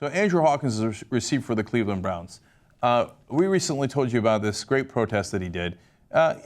So Andrew Hawkins is a receiver for the Cleveland Browns. We recently told you about this great protest that he did.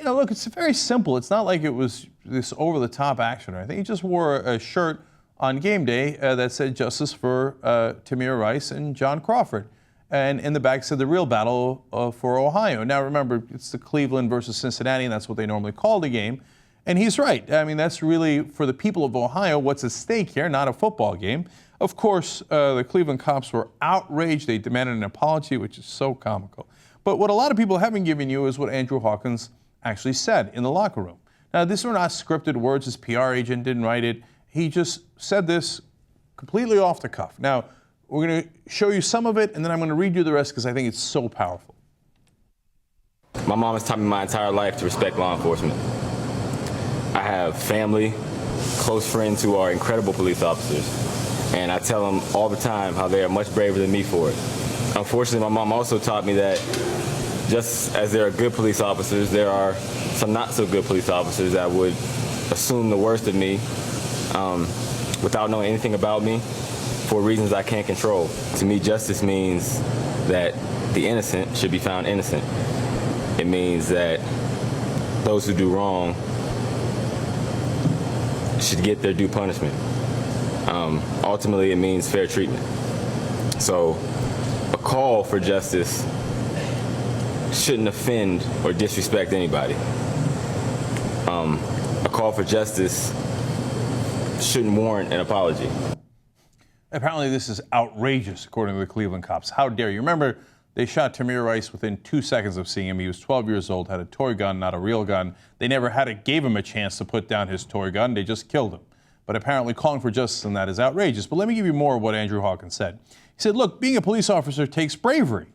Look, it's very simple. It's not like it was this over-the-top action or anything. He just wore a shirt on game day that said justice for Tamir Rice and John Crawford. And in the back said the real battle for Ohio. Now, remember, it's the Cleveland versus Cincinnati, and that's what they normally call the game. And he's right. I mean, that's really, for the people of Ohio, what's at stake here, not a football game. Of course, the Cleveland cops were outraged. They demanded an apology, which is so comical. But what a lot of people haven't given you is what Andrew Hawkins actually said in the locker room. Now, these were not scripted words. His PR agent didn't write it. He just said this completely off the cuff. Now, we're going to show you some of it, and then I'm going to read you the rest because I think it's so powerful. My mom has taught me my entire life to respect law enforcement. I have family, close friends who are incredible police officers. And I tell them all the time how they are much braver than me for it. Unfortunately, my mom also taught me that just as there are good police officers, there are some not so good police officers that would assume the worst of me without knowing anything about me for reasons I can't control. To me, justice means that the innocent should be found innocent. It means that those who do wrong should get their due punishment. Ultimately, it means fair treatment. So a call for justice shouldn't offend or disrespect anybody. A call for justice shouldn't warrant an apology. Apparently, this is outrageous, according to the Cleveland cops. How dare you? Remember, they shot Tamir Rice within 2 seconds of seeing him. He was 12 years old, had a toy gun, not a real gun. They never gave him a chance to put down his toy gun. They just killed him. But apparently calling for justice on that is outrageous. But let me give you more of what Andrew Hawkins said. He said, look, being a police officer takes bravery.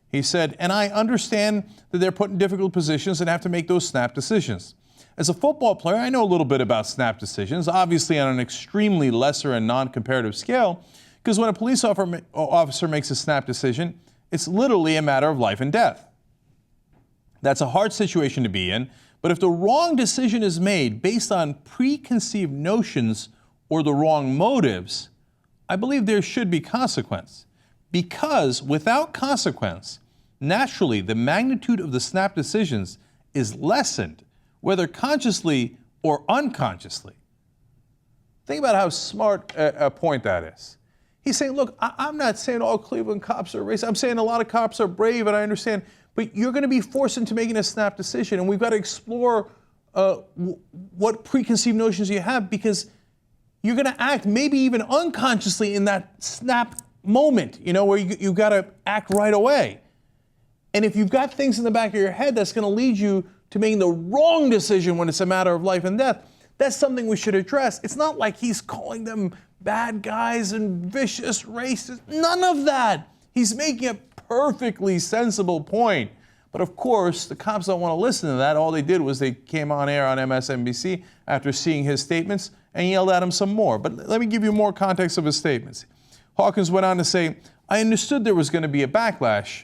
He said, and I understand that they're put in difficult positions and have to make those snap decisions. As a football player, I know a little bit about snap decisions, obviously on an extremely lesser and non-comparative scale, because when a police officer makes a snap decision, it's literally a matter of life and death. That's a hard situation to be in. But if the wrong decision is made based on preconceived notions or the wrong motives, I believe there should be consequence. Because without consequence, naturally, the magnitude of the snap decisions is lessened, whether consciously or unconsciously. Think about how smart a point that is. He's saying, look, I'm not saying all Cleveland cops are racist. I'm saying a lot of cops are brave, and I understand. But you're going to be forced into making a snap decision, and we've got to explore what preconceived notions you have, because you're going to act maybe even unconsciously in that snap moment, where you've got to act right away. And if you've got things in the back of your head that's going to lead you to making the wrong decision when it's a matter of life and death, that's something we should address. It's not like he's calling them bad guys and vicious racists. None of that. He's making a perfectly sensible point. But of course, the cops don't want to listen to that. All they did was they came on air on MSNBC after seeing his statements and yelled at him some more. But let me give you more context of his statements. Hawkins went on to say, I understood there was going to be a backlash,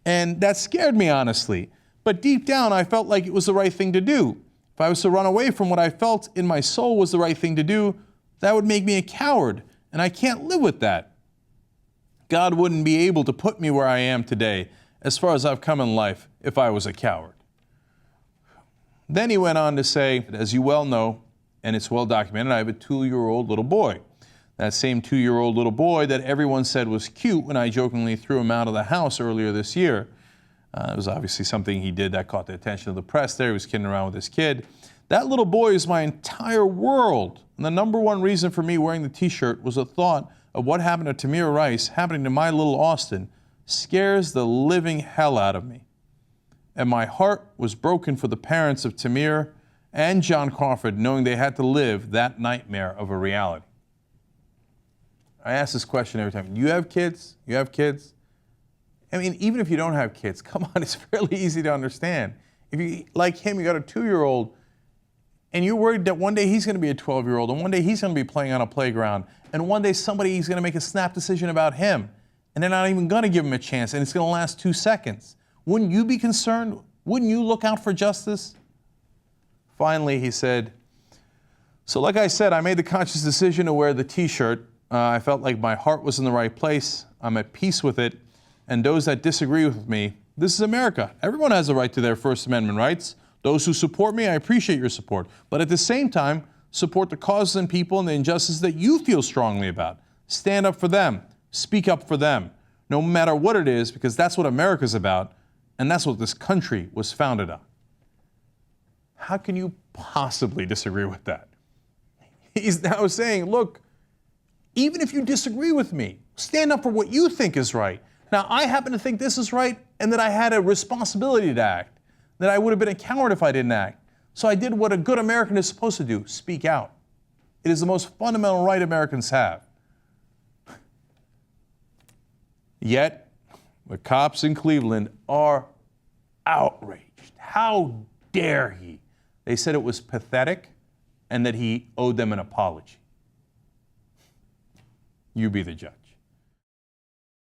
and that scared me, honestly. But deep down, I felt like it was the right thing to do. If I was to run away from what I felt in my soul was the right thing to do, that would make me a coward, and I can't live with that. God wouldn't be able to put me where I am today, as far as I've come in life, if I was a coward. Then he went on to say, as you well know, and it's well documented, I have a 2-year-old little boy. That same 2-year-old little boy that everyone said was cute when I jokingly threw him out of the house earlier this year. It was obviously something he did that caught the attention of the press there. He was kidding around with his kid. That little boy is my entire world. And the number one reason for me wearing the t-shirt was a thought of what happened to Tamir Rice happening to my little Austin scares the living hell out of me. And my heart was broken for the parents of Tamir and John Crawford, knowing they had to live that nightmare of a reality. I ask this question every time. You have kids? You have kids? I mean, even if you don't have kids, come on, it's fairly easy to understand. If you, like him, you got a 2-year-old, and you're worried that one day he's going to be a 12-year-old, and one day he's going to be playing on a playground, and one day is going to make a snap decision about him, and they're not even going to give him a chance, and it's going to last 2 seconds. Wouldn't you be concerned? Wouldn't you look out for justice? Finally, he said, so like I said, I made the conscious decision to wear the t-shirt. I felt like my heart was in the right place. I'm at peace with it. And those that disagree with me, this is America. Everyone has a right to their First Amendment rights. Those who support me, I appreciate your support. But at the same time, support the causes and people and the injustices that you feel strongly about. Stand up for them. Speak up for them. No matter what it is, because that's what America's about, and that's what this country was founded on. How can you possibly disagree with that? He's now saying, look, even if you disagree with me, stand up for what you think is right. Now, I happen to think this is right and that I had a responsibility to act, that I would have been a coward if I didn't act. So I did what a good American is supposed to do, speak out. It is the most fundamental right Americans have. Yet, the cops in Cleveland are outraged. How dare he? They said it was pathetic and that he owed them an apology. You be the judge.